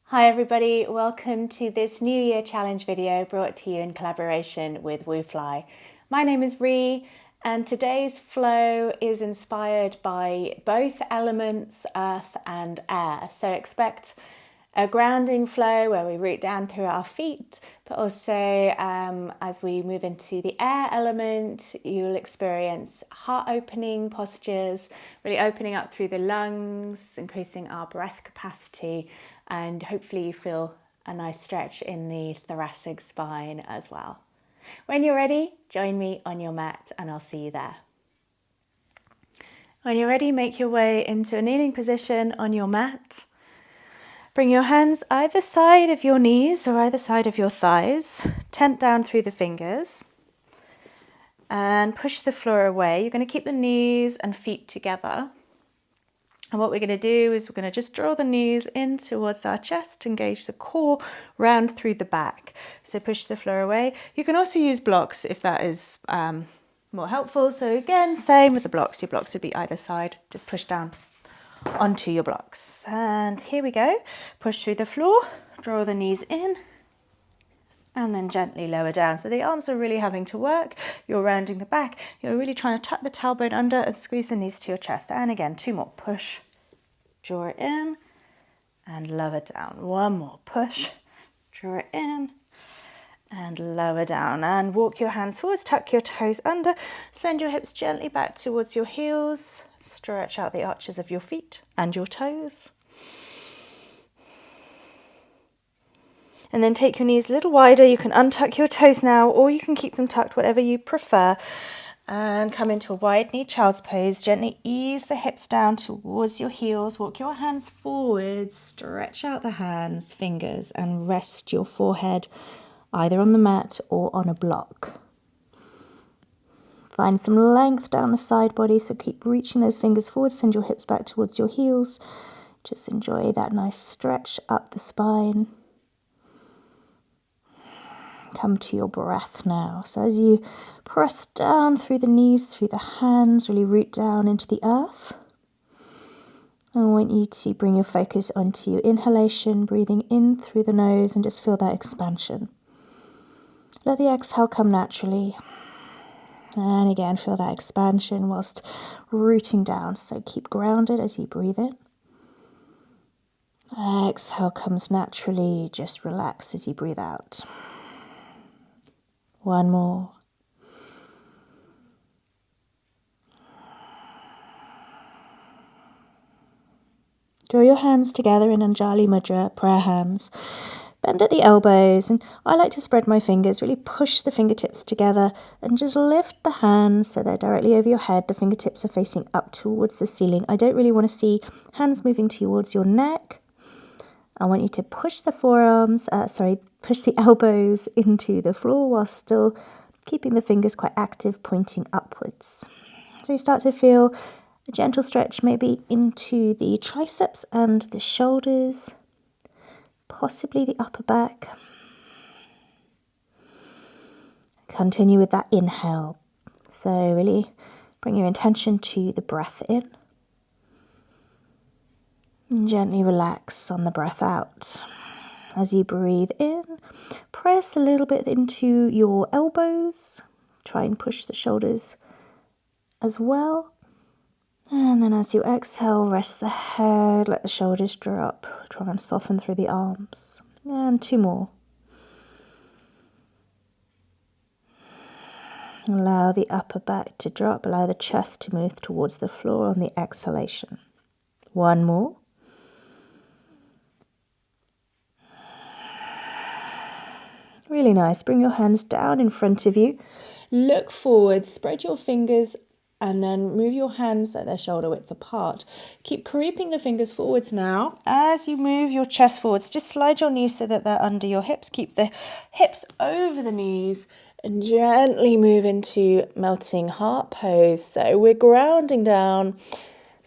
Hi everybody, welcome to this New Year Challenge video brought to you in collaboration with WUUFLY. My name is Ree and today's flow is inspired by both elements, earth and air. So expect a grounding flow where we root down through our feet, but also as we move into the air element, you'll experience heart opening postures, really opening up through the lungs, increasing our breath capacity, and hopefully you feel a nice stretch in the thoracic spine as well. When you're ready, join me on your mat and I'll see you there. When you're ready, make your way into a kneeling position on your mat. Bring your hands either side of your knees or either side of your thighs. Tent down through the fingers and push the floor away. You're going to keep the knees and feet together. And what we're going to do is we're going to just draw the knees in towards our chest, engage the core, round through the back. So push the floor away. You can also use blocks if that is more helpful. So again, same with the blocks. Your blocks would be either side. Just push down onto your blocks. And here we go. Push through the floor, draw the knees in, and then gently lower down. So the arms are really having to work. You're rounding the back. You're really trying to tuck the tailbone under and squeeze the knees to your chest. And again, two more. Push, draw it in, and lower down. One more. Push, draw it in, and lower down. And walk your hands forwards, tuck your toes under, send your hips gently back towards your heels. Stretch out the arches of your feet and your toes. And then take your knees a little wider. You can untuck your toes now, or you can keep them tucked, whatever you prefer. And come into a wide knee child's pose. Gently ease the hips down towards your heels. Walk your hands forwards. Stretch out the hands, fingers, and rest your forehead either on the mat or on a block. Find some length down the side body, so keep reaching those fingers forward. Send your hips back towards your heels. Just enjoy that nice stretch up the spine. Come to your breath now. So as you press down through the knees, through the hands, really root down into the earth. I want you to bring your focus onto your inhalation, breathing in through the nose and just feel that expansion. Let the exhale come naturally. And again, feel that expansion whilst rooting down. So keep grounded as you breathe in. Exhale comes naturally. Just relax as you breathe out. One more. Draw your hands together in Anjali Mudra, prayer hands. Bend at the elbows, and I like to spread my fingers, really push the fingertips together and just lift the hands so they're directly over your head. The fingertips are facing up towards the ceiling. I don't really want to see hands moving towards your neck. I want you to push the push the elbows into the floor while still keeping the fingers quite active, pointing upwards. So you start to feel a gentle stretch maybe into the triceps and the shoulders, possibly the upper back. Continue with that inhale. So really bring your intention to the breath in. And gently relax on the breath out. As you breathe in, press a little bit into your elbows. Try and push the shoulders as well. And then as you exhale, rest the head, let the shoulders drop. Try and soften through the arms. And two more. Allow the upper back to drop. Allow the chest to move towards the floor on the exhalation. One more. Really nice. Bring your hands down in front of you. Look forward. Spread your fingers and then move your hands so they're shoulder width apart. Keep creeping the fingers forwards now. As you move your chest forwards, just slide your knees so that they're under your hips. Keep the hips over the knees and gently move into melting heart pose. So we're grounding down,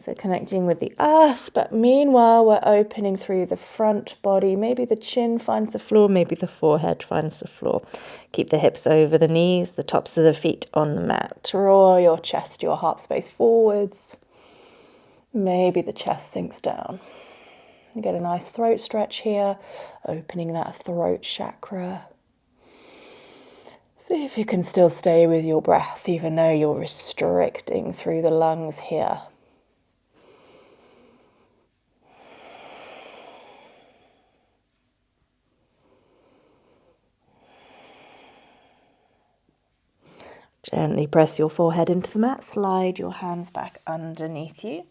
so connecting with the earth, but meanwhile we're opening through the front body. Maybe the chin finds the floor, maybe the forehead finds the floor. Keep the hips over the knees, the tops of the feet on the mat. Draw your chest, your heart space forwards. Maybe the chest sinks down. You get a nice throat stretch here, opening that throat chakra. See if you can still stay with your breath, even though you're restricting through the lungs here. Gently press your forehead into the mat, slide your hands back underneath you.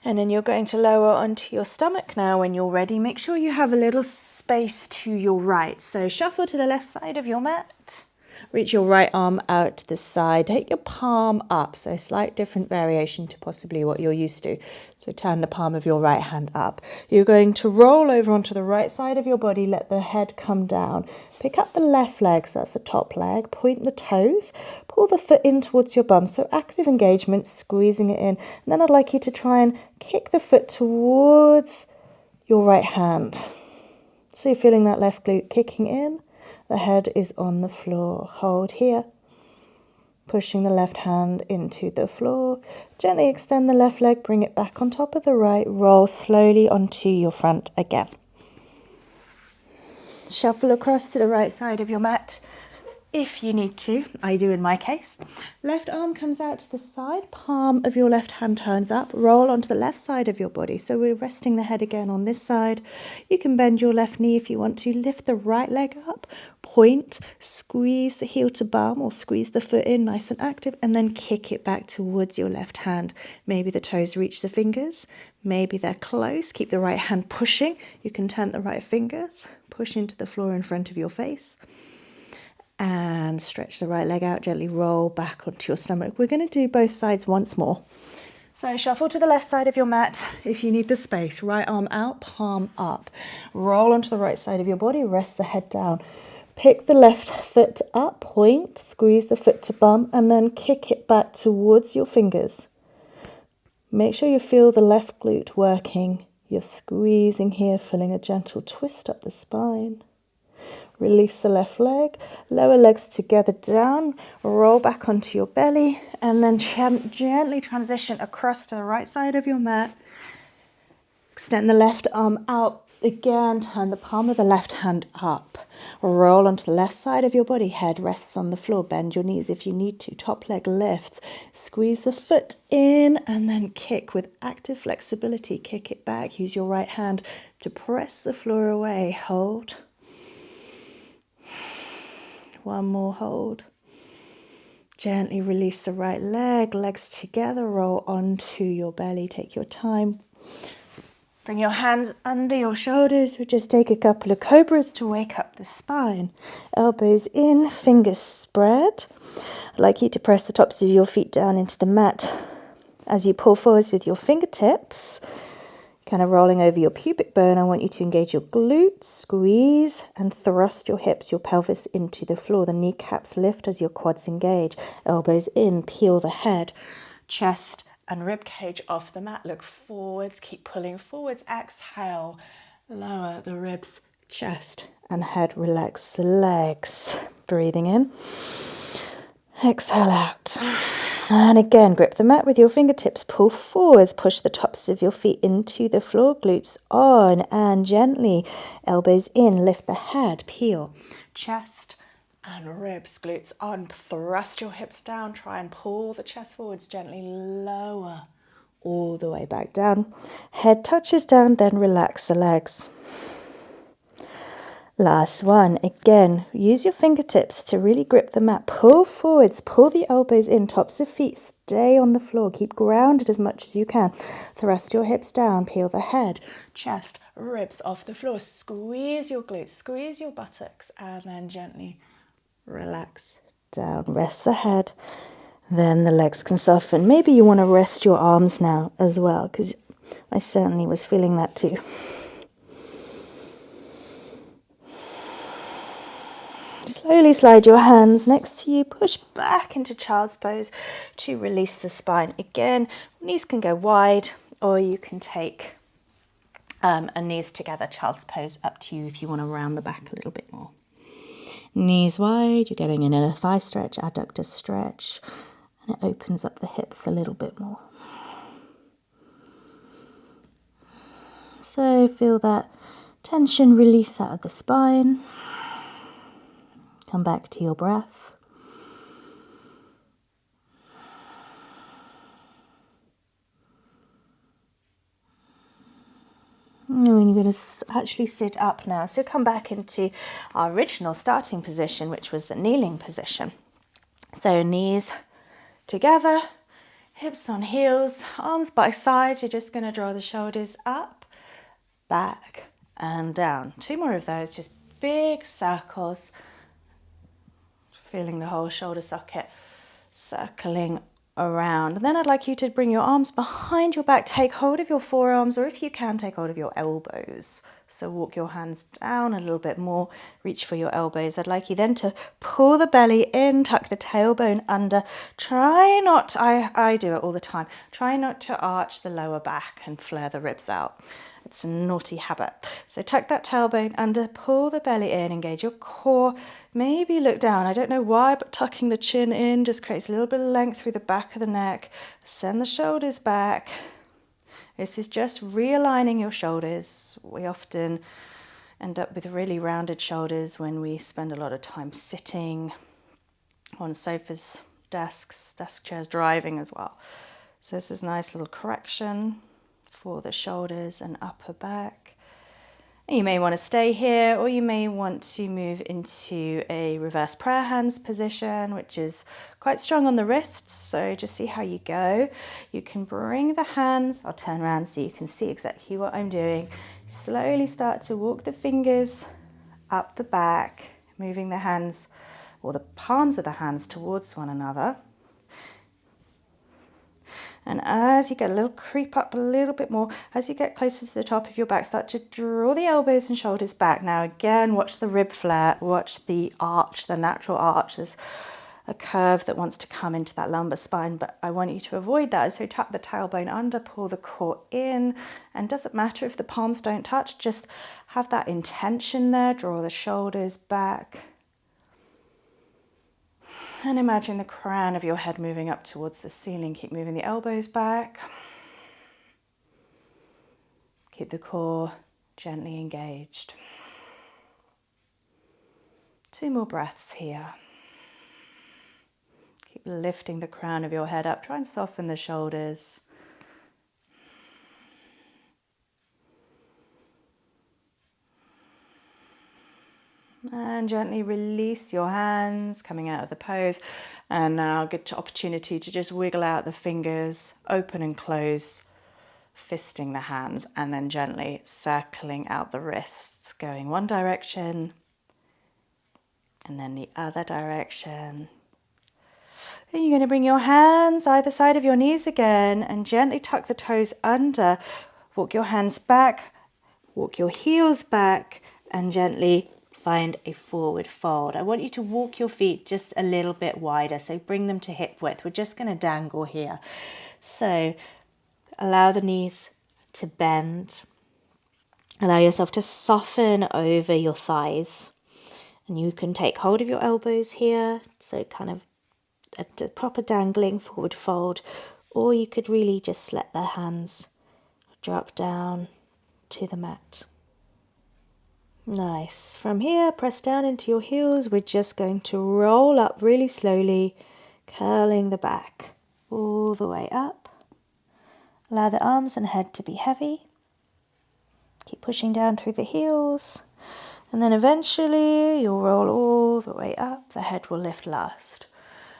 And then you're going to lower onto your stomach now. When you're ready, make sure you have a little space to your right. So shuffle to the left side of your mat. Reach your right arm out to the side. Take your palm up. So a slight different variation to possibly what you're used to. So turn the palm of your right hand up. You're going to roll over onto the right side of your body. Let the head come down. Pick up the left leg, so that's the top leg. Point the toes. Pull the foot in towards your bum. So active engagement, squeezing it in. And then I'd like you to try and kick the foot towards your right hand. So you're feeling that left glute kicking in. The head is on the floor. Hold here. Pushing the left hand into the floor. Gently extend the left leg. Bring it back on top of the right. Roll slowly onto your front again. Shuffle across to the right side of your mat if you need to. I do in my case. Left arm comes out to the side. Palm of your left hand turns up. Roll onto the left side of your body. So we're resting the head again on this side. You can bend your left knee if you want to. Lift the right leg up. Point. Squeeze the heel to bum or squeeze the foot in nice and active. And then kick it back towards your left hand. Maybe the toes reach the fingers. Maybe they're close. Keep the right hand pushing. You can turn the right fingers. Push into the floor in front of your face. And stretch the right leg out, gently roll back onto your stomach. We're going to do both sides once more. So shuffle to the left side of your mat if you need the space. Right arm out, palm up. Roll onto the right side of your body, rest the head down. Pick the left foot up, point, squeeze the foot to bum, and then kick it back towards your fingers. Make sure you feel the left glute working. You're squeezing here, feeling a gentle twist up the spine. Release the left leg, lower legs together down, roll back onto your belly, and then gently transition across to the right side of your mat. Extend the left arm out. Again, turn the palm of the left hand up. Roll onto the left side of your body. Head rests on the floor. Bend your knees if you need to. Top leg lifts. Squeeze the foot in and then kick with active flexibility. Kick it back. Use your right hand to press the floor away. Hold. One more hold. Gently release the right leg, legs together, roll onto your belly. Take your time. Bring your hands under your shoulders. We just take a couple of cobras to wake up the spine. Elbows in, fingers spread. I'd like you to press the tops of your feet down into the mat. As you pull forwards with your fingertips, kind of rolling over your pubic bone, I want you to engage your glutes, squeeze and thrust your hips, your pelvis into the floor. The kneecaps lift as your quads engage. Elbows in, peel the head, chest and rib cage off the mat. Look forwards, keep pulling forwards. Exhale, lower the ribs, chest and head. Relax the legs. Breathing in. Exhale out. And again, grip the mat with your fingertips. Pull forwards. Push the tops of your feet into the floor. Glutes on and gently. Elbows in. Lift the head. Peel. Chest and ribs. Glutes on. Thrust your hips down. Try and pull the chest forwards. Gently lower all the way back down. Head touches down. Then relax the legs. Last one. Again, use your fingertips to really grip the mat. Pull forwards, pull the elbows in, tops of feet, stay on the floor. Keep grounded as much as you can. Thrust your hips down, peel the head, chest, ribs off the floor. Squeeze your glutes, squeeze your buttocks, and then gently relax down. Rest the head, then the legs can soften. Maybe you want to rest your arms now as well, because I certainly was feeling that too. Slowly slide your hands next to you, push back into child's pose to release the spine. Again, knees can go wide or you can take a knees together child's pose, up to you if you want to round the back a little bit more. Knees wide, you're getting an inner thigh stretch, adductor stretch, and it opens up the hips a little bit more. So feel that tension release out of the spine. Come back to your breath. And you're going to actually sit up now. So come back into our original starting position, which was the kneeling position. So knees together, hips on heels, arms by sides. You're just going to draw the shoulders up, back and down. 2 more of those, just big circles. Feeling the whole shoulder socket circling around. And then I'd like you to bring your arms behind your back, take hold of your forearms, or if you can, take hold of your elbows. So walk your hands down a little bit more, reach for your elbows. I'd like you then to pull the belly in, tuck the tailbone under. Try not, I do it all the time, try not to arch the lower back and flare the ribs out. It's a naughty habit. So tuck that tailbone under, pull the belly in, engage your core, maybe look down. I don't know why, but tucking the chin in just creates a little bit of length through the back of the neck. Send the shoulders back. This is just realigning your shoulders. We often end up with really rounded shoulders when we spend a lot of time sitting on sofas, desks, desk chairs, driving as well. So this is a nice little correction for the shoulders and upper back. And you may want to stay here, or you may want to move into a reverse prayer hands position, which is quite strong on the wrists. So just see how you go. You can bring the hands, I'll turn around so you can see exactly what I'm doing. Slowly start to walk the fingers up the back, moving the hands or the palms of the hands towards one another. And as you get a little creep up a little bit more, as you get closer to the top of your back, start to draw the elbows and shoulders back. Now again, watch the rib flare, watch the arch, the natural arch. There's a curve that wants to come into that lumbar spine, but I want you to avoid that. So tuck the tailbone under, pull the core in, and doesn't matter if the palms don't touch, just have that intention there, draw the shoulders back. And imagine the crown of your head moving up towards the ceiling. Keep moving the elbows back. Keep the core gently engaged. 2 more breaths here. Keep lifting the crown of your head up. Try and soften the shoulders. And gently release your hands coming out of the pose. And now good opportunity to just wiggle out the fingers, open and close, fisting the hands, and then gently circling out the wrists, going one direction and then the other direction. Then you're going to bring your hands either side of your knees again and gently tuck the toes under. Walk your hands back, walk your heels back, and gently find a forward fold. I want you to walk your feet just a little bit wider, so bring them to hip width. We're just going to dangle here. So allow the knees to bend. Allow yourself to soften over your thighs. And you can take hold of your elbows here, so kind of a proper dangling forward fold, or you could really just let the hands drop down to the mat. Nice. From here, press down into your heels. We're just going to roll up really slowly, curling the back all the way up. Allow the arms and head to be heavy. Keep pushing down through the heels. And then eventually you'll roll all the way up. The head will lift last.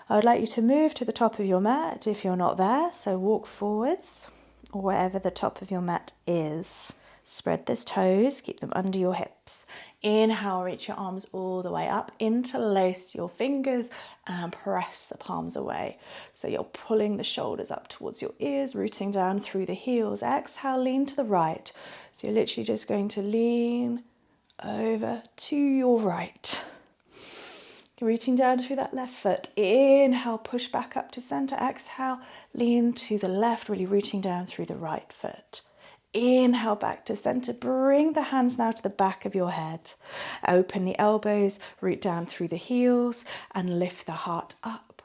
I would like you to move to the top of your mat if you're not there. So walk forwards or wherever the top of your mat is. Spread those toes, keep them under your hips. Inhale, reach your arms all the way up. Interlace your fingers and press the palms away. So you're pulling the shoulders up towards your ears, rooting down through the heels. Exhale, lean to the right. So you're literally just going to lean over to your right. Rooting down through that left foot. Inhale, push back up to center. Exhale, lean to the left, really rooting down through the right foot. Inhale back to center. Bring the hands now to the back of your head. Open the elbows, root down through the heels and lift the heart up.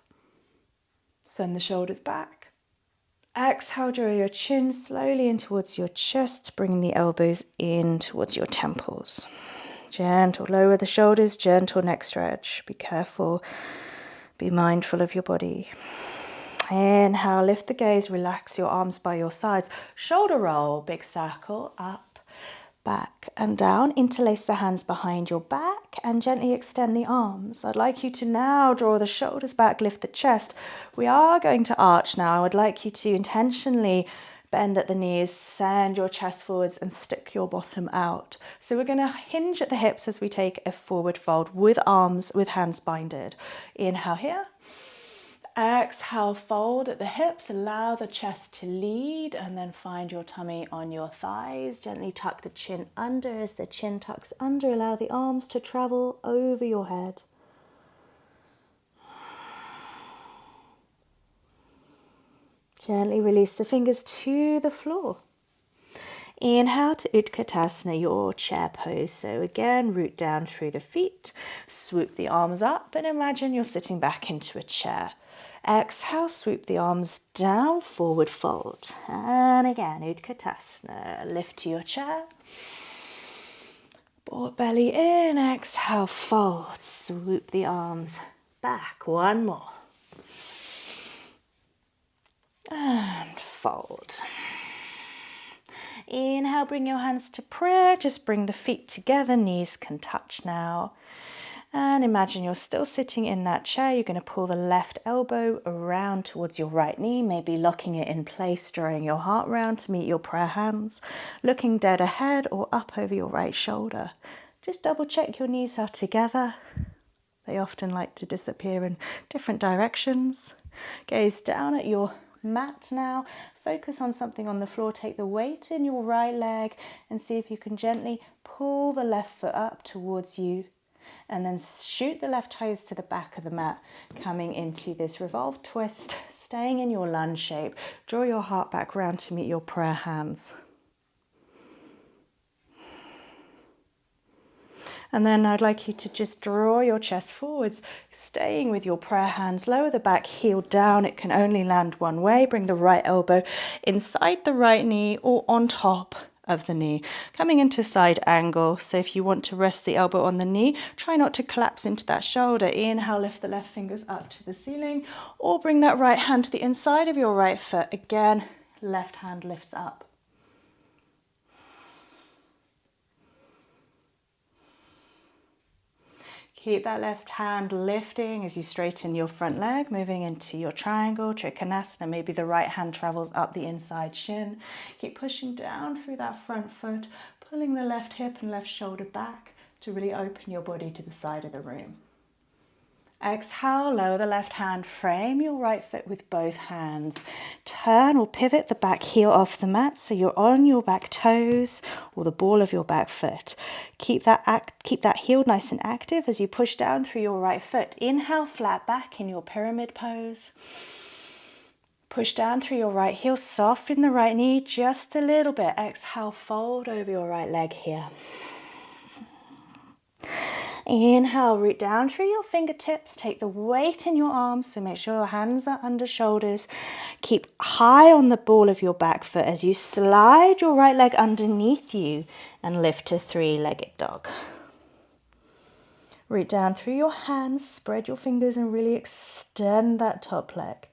Send the shoulders back Exhale, draw your chin slowly in towards your chest, bringing the elbows in towards your temples. Gentle, lower the shoulders, gentle neck stretch. Be careful, be mindful of your body. Inhale, lift the gaze, relax your arms by your sides. Shoulder roll, big circle, up, back and down. Interlace the hands behind your back and gently extend the arms. I'd like you to now draw the shoulders back, lift the chest. We are going to arch now. I would like you to intentionally bend at the knees, send your chest forwards and stick your bottom out. So we're going to hinge at the hips as we take a forward fold with arms, with hands binded. Inhale here. Exhale, fold at the hips, allow the chest to lead and then find your tummy on your thighs. Gently tuck the chin under. As the chin tucks under, allow the arms to travel over your head. Gently release the fingers to the floor. Inhale to Utkatasana, your chair pose. So again, root down through the feet, swoop the arms up and imagine you're sitting back into a chair. Exhale, swoop the arms down, forward fold. And again, Utkatasana, lift to your chair. Board belly in, exhale, fold, swoop the arms back. One more. And fold. Inhale, bring your hands to prayer. Just bring the feet together, knees can touch now. And imagine you're still sitting in that chair. You're going to pull the left elbow around towards your right knee, maybe locking it in place, drawing your heart round to meet your prayer hands, looking dead ahead or up over your right shoulder. Just double check your knees are together. They often like to disappear in different directions. Gaze down at your mat now. Focus on something on the floor. Take the weight in your right leg and see if you can gently pull the left foot up towards you. And then shoot the left toes to the back of the mat, coming into this revolved twist, staying in your lunge shape. Draw your heart back round to meet your prayer hands. And then I'd like you to just draw your chest forwards, staying with your prayer hands. Lower the back heel down. It can only land one way. Bring the right elbow inside the right knee or on top of the knee, coming into side angle. So if you want to rest the elbow on the knee, try not to collapse into that shoulder. Inhale, lift the left fingers up to the ceiling, or bring that right hand to the inside of your right foot. Again, left hand lifts up. Keep that left hand lifting as you straighten your front leg, moving into your triangle, Trikanasana. Maybe the right hand travels up the inside shin. Keep pushing down through that front foot, pulling the left hip and left shoulder back to really open your body to the side of the room. Exhale, lower the left hand, frame your right foot with both hands. Turn or pivot the back heel off the mat so you're on your back toes or the ball of your back foot. Keep that heel nice and active as you push down through your right foot. Inhale, flat back in your pyramid pose. Push down through your right heel, soften the right knee just a little bit. Exhale, fold over your right leg here. Inhale, root down through your fingertips. Take the weight in your arms, so make sure your hands are under shoulders. Keep high on the ball of your back foot as you slide your right leg underneath you and lift to three-legged dog. Root down through your hands, spread your fingers and really extend that top leg.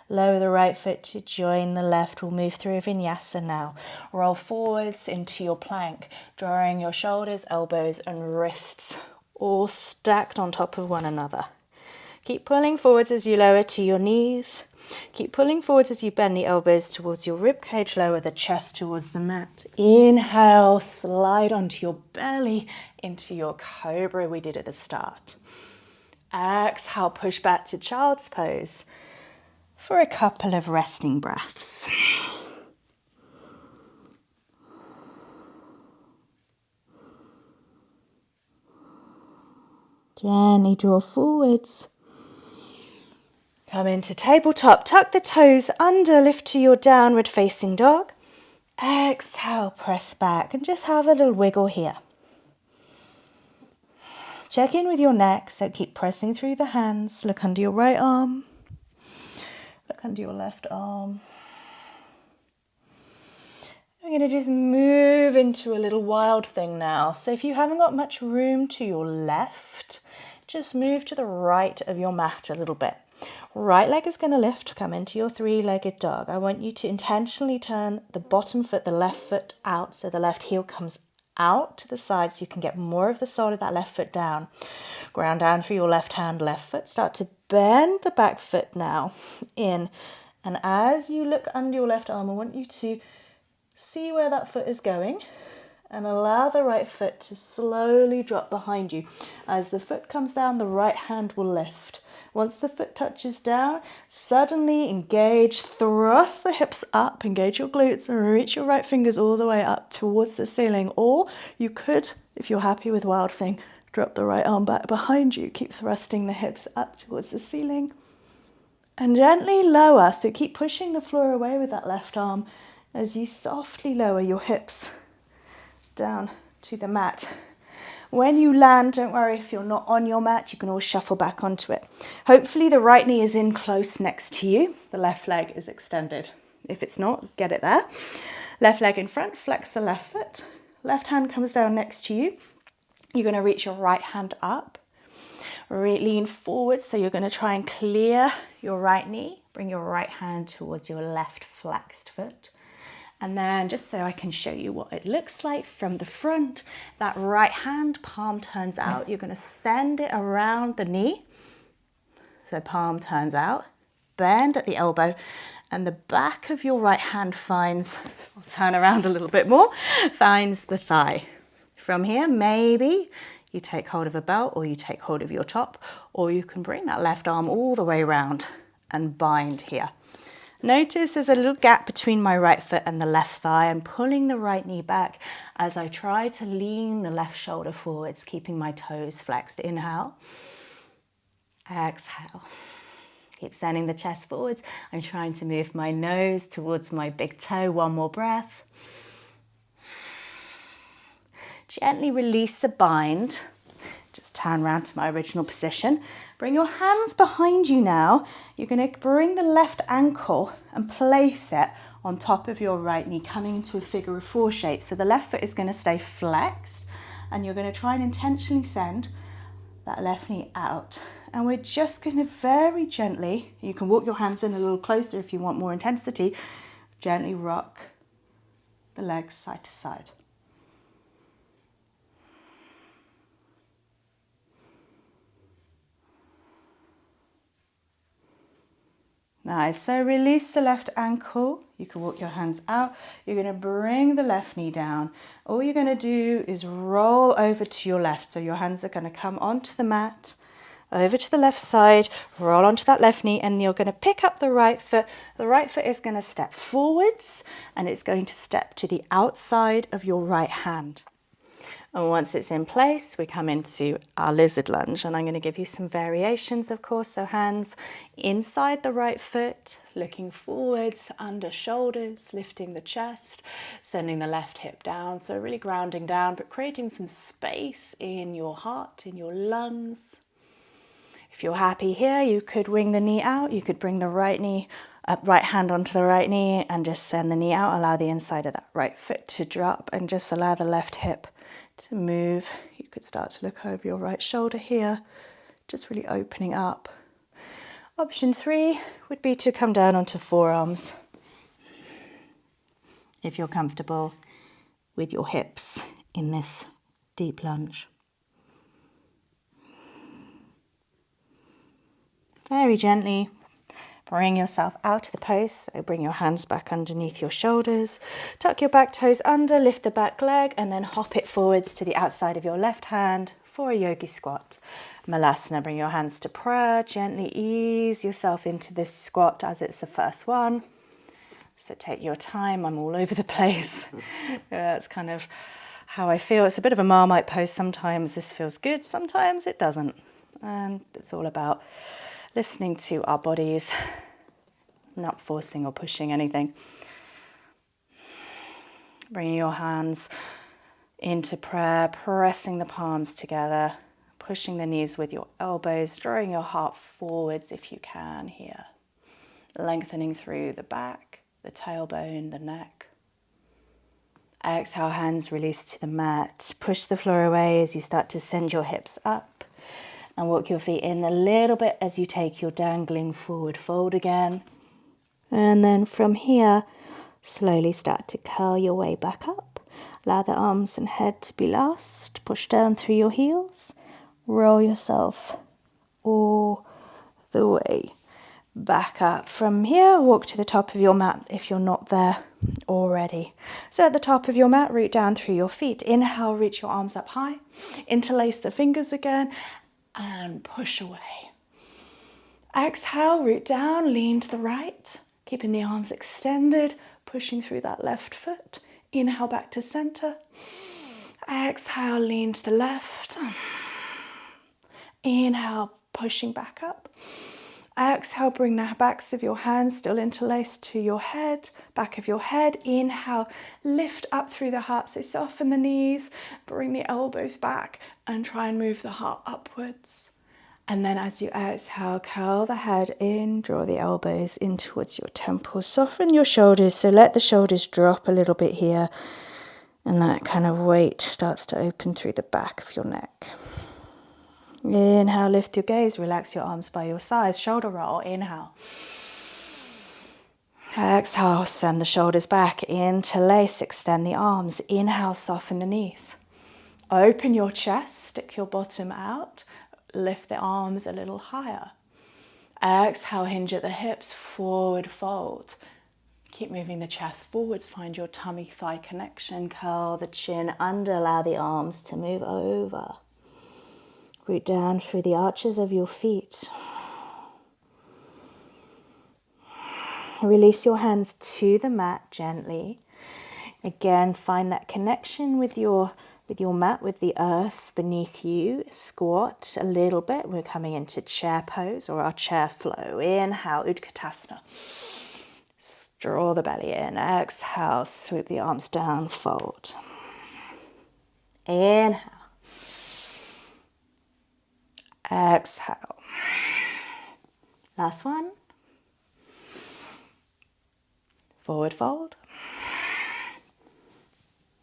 Lower the right foot to join the left. We'll move through a vinyasa now. Roll forwards into your plank, drawing your shoulders, elbows and wrists all stacked on top of one another. Keep pulling forwards as you lower to your knees. Keep pulling forwards as you bend the elbows towards your rib cage, lower the chest towards the mat. Inhale, slide onto your belly into your cobra we did at the start. Exhale, push back to child's pose for a couple of resting breaths. Gently draw forwards. Come into tabletop, tuck the toes under, lift to your downward facing dog. Exhale, press back and just have a little wiggle here. Check in with your neck, so keep pressing through the hands. Look under your right arm. Look under your left arm. You're going to just move into a little wild thing now. So if you haven't got much room to your left, just move to the right of your mat a little bit. Right leg is going to lift, come into your three-legged dog. I want you to intentionally turn the bottom foot, the left foot out, so the left heel comes out to the side so you can get more of the sole of that left foot down. Ground down through your left hand, left foot. Start to bend the back foot now in. And as you look under your left arm, I want you to see where that foot is going and allow the right foot to slowly drop behind you. As the foot comes down, the right hand will lift. Once the foot touches down, suddenly engage, thrust the hips up, engage your glutes and reach your right fingers all the way up towards the ceiling. Or you could, if you're happy with Wild Thing, drop the right arm back behind you. Keep thrusting the hips up towards the ceiling. And gently lower, so keep pushing the floor away with that left arm as you softly lower your hips down to the mat. When you land, don't worry if you're not on your mat, you can always shuffle back onto it. Hopefully the right knee is in close next to you. The left leg is extended. If it's not, get it there. Left leg in front, flex the left foot. Left hand comes down next to you. You're going to reach your right hand up. Lean forward, so you're going to try and clear your right knee. Bring your right hand towards your left flexed foot. And then just so I can show you what it looks like from the front, that right hand, palm turns out. You're going to extend it around the knee. So palm turns out, bend at the elbow, and the back of your right hand finds, I'll turn around a little bit more, finds the thigh. From here, maybe you take hold of a belt or you take hold of your top, or you can bring that left arm all the way around and bind here. Notice there's a little gap between my right foot and the left thigh. I'm pulling the right knee back as I try to lean the left shoulder forwards, keeping my toes flexed. Inhale, exhale. Keep sending the chest forwards. I'm trying to move my nose towards my big toe. One more breath. Gently release the bind. Just turn around to my original position. Bring your hands behind you now. You're going to bring the left ankle and place it on top of your right knee, coming into a figure of four shape. So the left foot is going to stay flexed, and you're going to try and intentionally send that left knee out. And we're just going to very gently, you can walk your hands in a little closer if you want more intensity, gently rock the legs side to side. Nice, so release the left ankle. You can walk your hands out. You're going to bring the left knee down. All you're going to do is roll over to your left. So your hands are going to come onto the mat, over to the left side, roll onto that left knee, and you're going to pick up the right foot. The right foot is going to step forwards, and it's going to step to the outside of your right hand. And once it's in place, we come into our lizard lunge, and I'm going to give you some variations, of course. So hands inside the right foot, looking forwards, under shoulders, lifting the chest, sending the left hip down. So really grounding down, but creating some space in your heart, in your lungs. If you're happy here, you could wing the knee out. You could bring the right knee up, right hand onto the right knee, and just send the knee out. Allow the inside of that right foot to drop, and just allow the left hip to move. You could start to look over your right shoulder here, just really opening up. Option 3 would be to come down onto forearms. If you're comfortable with your hips in this deep lunge. Very gently bring yourself out of the pose, so bring your hands back underneath your shoulders, tuck your back toes under, lift the back leg, and then hop it forwards to the outside of your left hand for a Yogi Squat. Malasana, bring your hands to prayer, gently ease yourself into this squat as it's the first one. So take your time, I'm all over the place. That's kind of how I feel. It's a bit of a Marmite pose. Sometimes this feels good, sometimes it doesn't. And it's all about listening to our bodies, not forcing or pushing anything. Bringing your hands into prayer, pressing the palms together, pushing the knees with your elbows, drawing your heart forwards if you can here. Lengthening through the back, the tailbone, the neck. Exhale, hands release to the mat. Push the floor away as you start to send your hips up. And walk your feet in a little bit as you take your dangling forward fold again. And then from here, slowly start to curl your way back up. Allow the arms and head to be last. Push down through your heels. Roll yourself all the way back up. From here, walk to the top of your mat if you're not there already. So at the top of your mat, root down through your feet. Inhale, reach your arms up high. Interlace the fingers again and push away. Exhale, root down, lean to the right, keeping the arms extended, pushing through that left foot. Inhale back to center. Exhale, lean to the left. Inhale, pushing back up. Exhale, bring the backs of your hands still interlaced to your head, back of your head. Inhale, lift up through the heart, so soften the knees, bring the elbows back and try and move the heart upwards. And then as you exhale, curl the head in, draw the elbows in towards your temples, soften your shoulders, so let the shoulders drop a little bit here, and that kind of weight starts to open through the back of your neck. Inhale, lift your gaze, relax your arms by your sides, shoulder roll, inhale. Exhale, send the shoulders back, interlace, extend the arms, inhale, soften the knees. Open your chest, stick your bottom out, lift the arms a little higher. Exhale, hinge at the hips, forward fold. Keep moving the chest forwards, find your tummy-thigh connection, curl the chin under, allow the arms to move over. Root down through the arches of your feet. Release your hands to the mat gently. Again, find that connection with your mat, with the earth beneath you. Squat a little bit. We're coming into chair pose or our chair flow. Inhale, Utkatasana. Draw the belly in. Exhale, swoop the arms down, fold. Inhale. Exhale. Last one. Forward fold.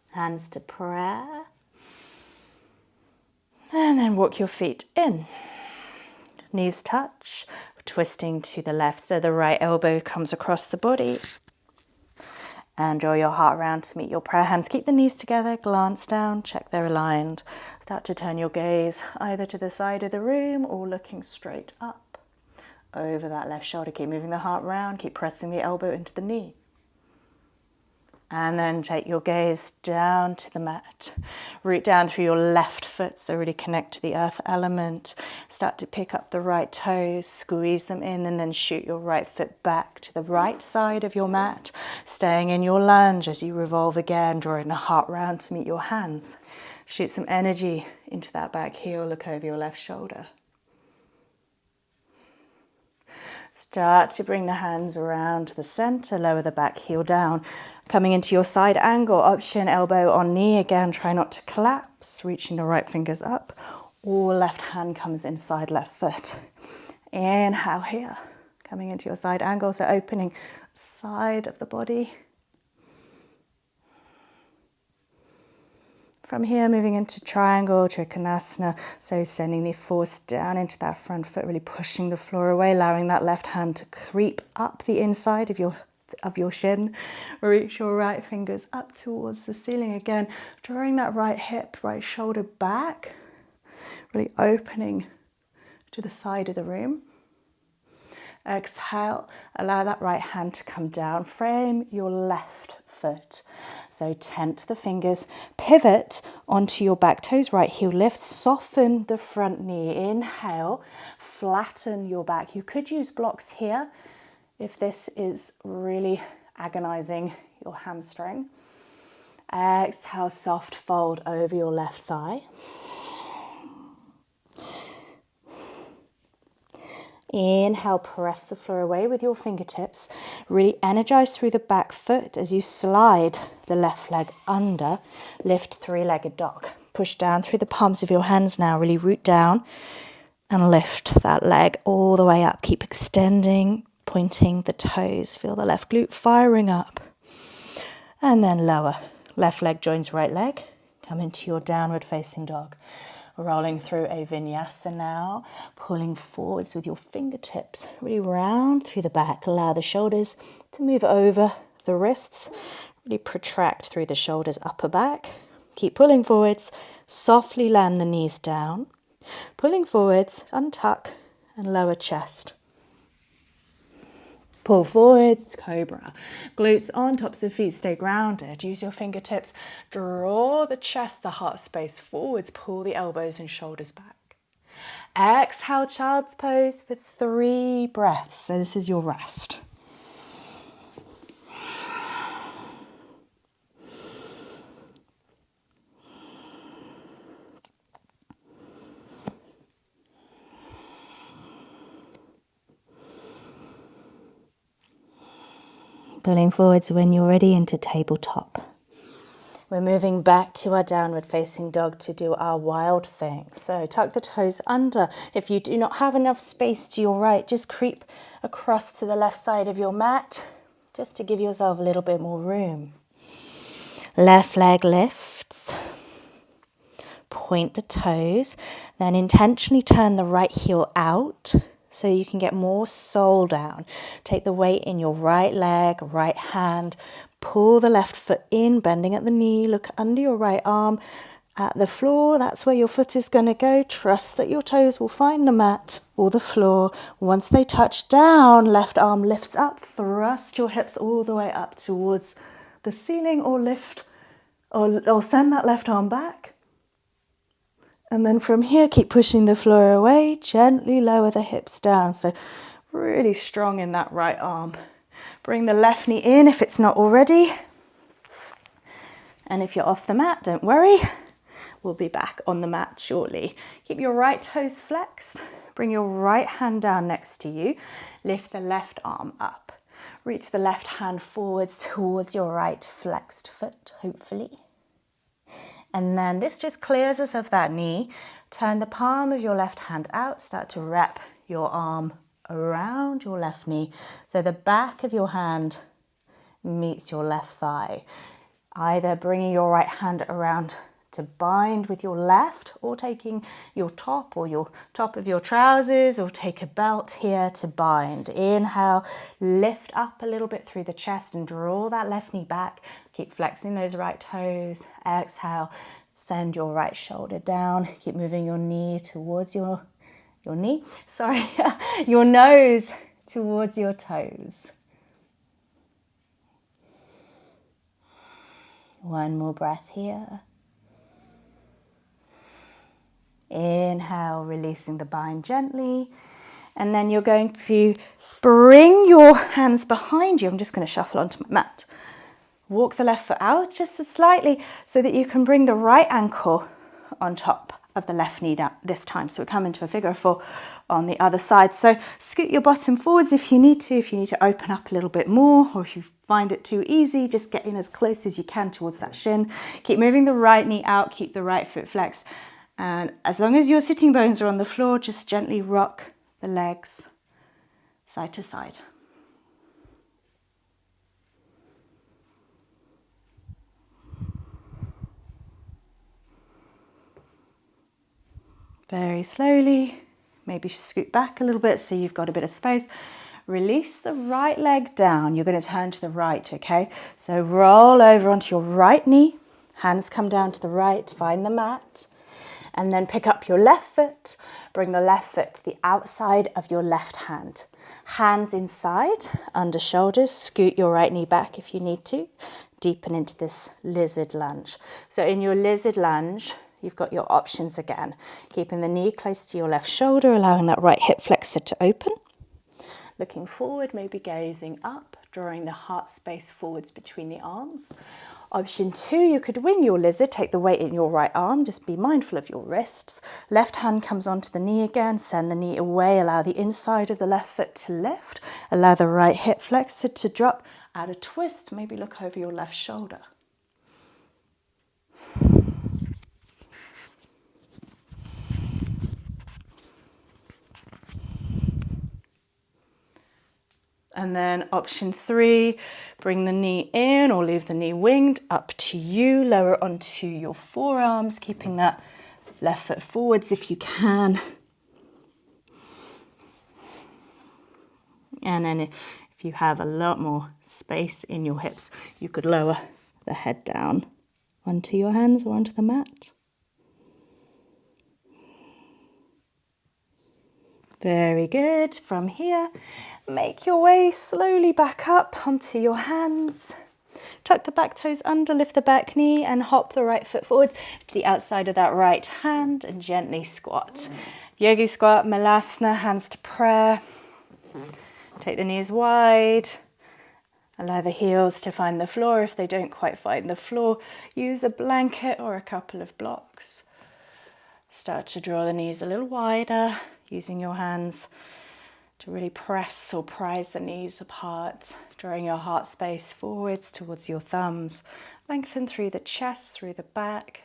Hands to prayer. And then walk your feet in. Knees touch, twisting to the left so the right elbow comes across the body. And draw your heart around to meet your prayer hands. Keep the knees together, glance down, check they're aligned. Start to turn your gaze either to the side of the room or looking straight up. Over that left shoulder, keep moving the heart round, keep pressing the elbow into the knee. And then take your gaze down to the mat. Root down through your left foot, so really connect to the earth element. Start to pick up the right toes, squeeze them in, and then shoot your right foot back to the right side of your mat. Staying in your lunge as you revolve again, drawing the heart round to meet your hands. Shoot some energy into that back heel, look over your left shoulder. Start to bring the hands around to the center, lower the back heel down. Coming into your side angle, option elbow on knee. Again, try not to collapse, reaching the right fingers up. Or left hand comes inside left foot. Inhale here, coming into your side angle, so opening side of the body. From here, moving into triangle, Trikanasana, so sending the force down into that front foot, really pushing the floor away, allowing that left hand to creep up the inside of your shin. Reach your right fingers up towards the ceiling again, drawing that right hip, right shoulder back, really opening to the side of the room. Exhale, allow that right hand to come down, frame your left foot. So tent the fingers, pivot onto your back toes, right heel lift, soften the front knee. Inhale, flatten your back. You could use blocks here if this is really agonizing your hamstring. Exhale, soft fold over your left thigh. Inhale, press the floor away with your fingertips. Really energize through the back foot as you slide the left leg under. Lift three-legged dog. Push down through the palms of your hands now. Really root down and lift that leg all the way up. Keep extending, pointing the toes. Feel the left glute firing up. And then lower. Left leg joins right leg. Come into your downward facing dog. Rolling through a vinyasa now. Pulling forwards with your fingertips. Really round through the back. Allow the shoulders to move over the wrists. Really protract through the shoulders, upper back. Keep pulling forwards. Softly land the knees down. Pulling forwards, untuck and lower chest. Pull forwards, cobra. Glutes on, tops of feet, stay grounded. Use your fingertips. Draw the chest, the heart space forwards. Pull the elbows and shoulders back. Exhale, child's pose for 3 breaths. So this is your rest. Pulling forwards when you're ready into tabletop. We're moving back to our downward facing dog to do our wild thing. So tuck the toes under. If you do not have enough space to your right, just creep across to the left side of your mat, just to give yourself a little bit more room. Left leg lifts. Point the toes, then intentionally turn the right heel out so you can get more sole down. Take the weight in your right leg, right hand, pull the left foot in, bending at the knee, look under your right arm at the floor. That's where your foot is going to go. Trust that your toes will find the mat or the floor. Once they touch down, left arm lifts up, thrust your hips all the way up towards the ceiling or lift or send that left arm back. And then from here, keep pushing the floor away, gently lower the hips down. So really strong in that right arm. Bring the left knee in if it's not already. And if you're off the mat, don't worry. We'll be back on the mat shortly. Keep your right toes flexed. Bring your right hand down next to you. Lift the left arm up. Reach the left hand forwards towards your right flexed foot, hopefully. And then this just clears us of that knee. Turn the palm of your left hand out. Start to wrap your arm around your left knee. So the back of your hand meets your left thigh. Either bringing your right hand around to bind with your left, or taking your top or your top of your trousers, or take a belt here to bind. Inhale, lift up a little bit through the chest and draw that left knee back. Keep flexing those right toes. Exhale, send your right shoulder down. Keep moving your knee towards your nose towards your toes. One more breath here. Inhale, releasing the bind gently. And then you're going to bring your hands behind you. I'm just going to shuffle onto my mat. Walk the left foot out just slightly so that you can bring the right ankle on top of the left knee down this time. So we come into a figure of 4 on the other side. So scoot your bottom forwards if you need to open up a little bit more, or if you find it too easy, just get in as close as you can towards that shin. Keep moving the right knee out, keep the right foot flexed. And as long as your sitting bones are on the floor, just gently rock the legs side to side. Very slowly, maybe scoot back a little bit so you've got a bit of space. Release the right leg down. You're going to turn to the right, okay? So roll over onto your right knee. Hands come down to the right, find the mat. And then pick up your left foot. Bring the left foot to the outside of your left hand. Hands inside, under shoulders. Scoot your right knee back if you need to. Deepen into this lizard lunge. So in your lizard lunge, you've got your options again. Keeping the knee close to your left shoulder, allowing that right hip flexor to open. Looking forward, maybe gazing up, drawing the heart space forwards between the arms. Option 2, you could wing your lizard, take the weight in your right arm, just be mindful of your wrists. Left hand comes onto the knee again, send the knee away, allow the inside of the left foot to lift, allow the right hip flexor to drop, add a twist, maybe look over your left shoulder. And then option 3, bring the knee in or leave the knee winged, up to you. Lower onto your forearms, keeping that left foot forwards if you can. And then if you have a lot more space in your hips, you could lower the head down onto your hands or onto the mat. Very good. From here, make your way slowly back up onto your hands. Tuck the back toes under, lift the back knee and hop the right foot forwards to the outside of that right hand and gently squat. Yogi Squat, Malasana, hands to prayer. Take the knees wide. Allow the heels to find the floor. If they don't quite find the floor, use a blanket or a couple of blocks. Start to draw the knees a little wider, using your hands to really press or prise the knees apart, drawing your heart space forwards towards your thumbs. Lengthen through the chest, through the back.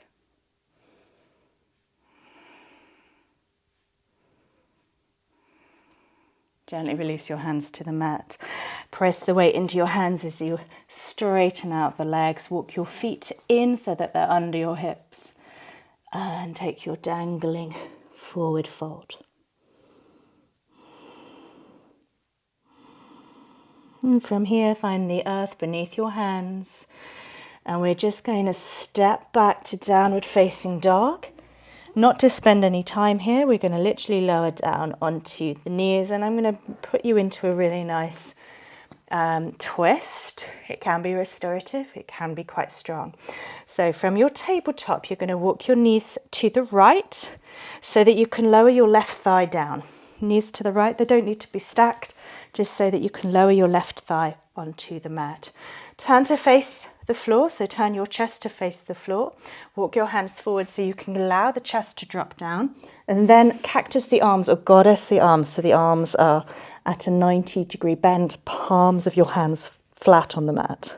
Gently release your hands to the mat. Press the weight into your hands as you straighten out the legs. Walk your feet in so that they're under your hips. And take your dangling forward fold. And from here, find the earth beneath your hands. And we're just going to step back to downward facing dog. Not to spend any time here, we're going to literally lower down onto the knees, and I'm going to put you into a really nice twist. It can be restorative, it can be quite strong. So from your tabletop, you're going to walk your knees to the right so that you can lower your left thigh down. Knees to the right, they don't need to be stacked, just so that you can lower your left thigh onto the mat. Turn to face the floor, so turn your chest to face the floor. Walk your hands forward so you can allow the chest to drop down. And then cactus the arms or goddess the arms, so the arms are at a 90-degree bend, palms of your hands flat on the mat.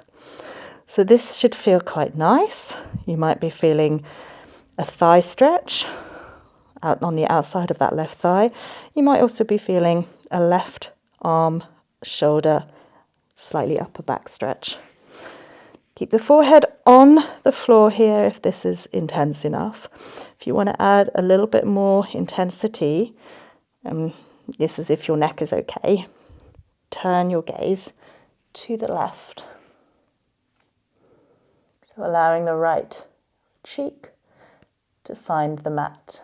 So this should feel quite nice. You might be feeling a thigh stretch out on the outside of that left thigh. You might also be feeling a left arm, shoulder, slightly upper back stretch. Keep the forehead on the floor here if this is intense enough. If you want to add a little bit more intensity, this is if your neck is okay, turn your gaze to the left. So allowing the right cheek to find the mat.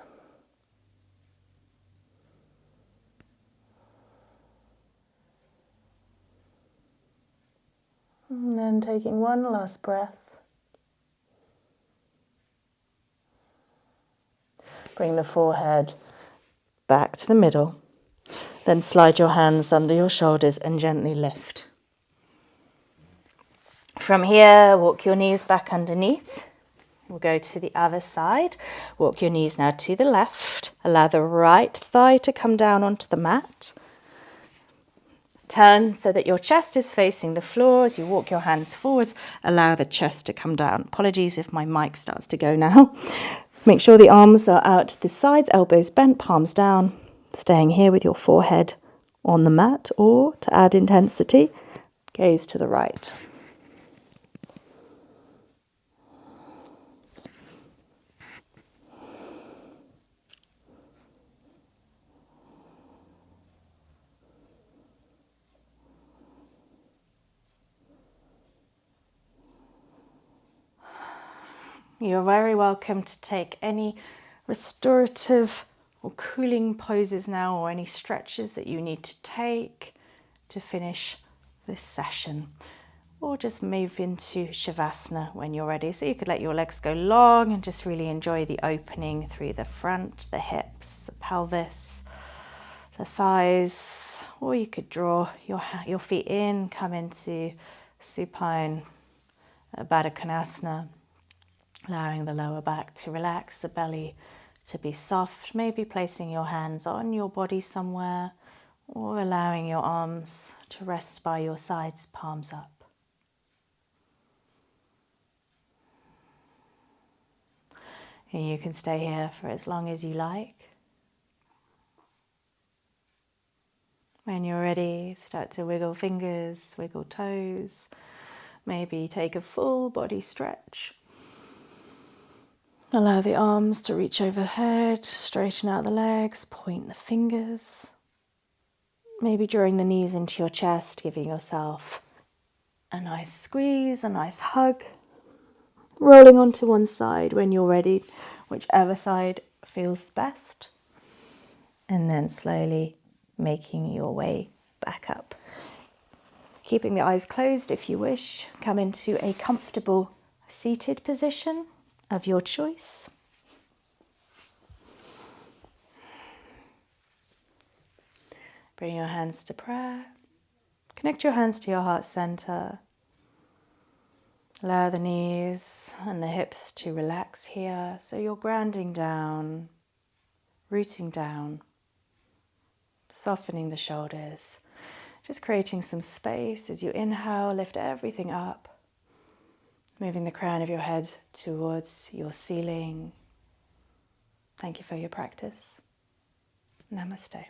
And then taking one last breath. Bring the forehead back to the middle. Then slide your hands under your shoulders and gently lift. From here, walk your knees back underneath. We'll go to the other side. Walk your knees now to the left. Allow the right thigh to come down onto the mat. Turn so that your chest is facing the floor. As you walk your hands forwards, allow the chest to come down. Apologies if my mic starts to go now. Make sure the arms are out to the sides, elbows bent, palms down. Staying here with your forehead on the mat, or to add intensity, gaze to the right. You're very welcome to take any restorative or cooling poses now, or any stretches that you need to take to finish this session, or just move into Shavasana when you're ready. So you could let your legs go long and just really enjoy the opening through the front, the hips, the pelvis, the thighs, or you could draw your feet in, come into supine Badakanasana, allowing the lower back to relax, the belly to be soft, maybe placing your hands on your body somewhere, or allowing your arms to rest by your sides, palms up. And you can stay here for as long as you like. When you're ready, start to wiggle fingers, wiggle toes. Maybe take a full body stretch. Allow the arms to reach overhead, straighten out the legs, point the fingers. Maybe drawing the knees into your chest, giving yourself a nice squeeze, a nice hug. Rolling onto one side when you're ready, whichever side feels best. And then slowly making your way back up. Keeping the eyes closed if you wish, come into a comfortable seated position of your choice. Bring your hands to prayer. Connect your hands to your heart center. Allow the knees and the hips to relax here, so you're grounding down, rooting down, softening the shoulders, just creating some space as you inhale, lift everything up, moving the crown of your head towards your ceiling. Thank you for your practice. Namaste.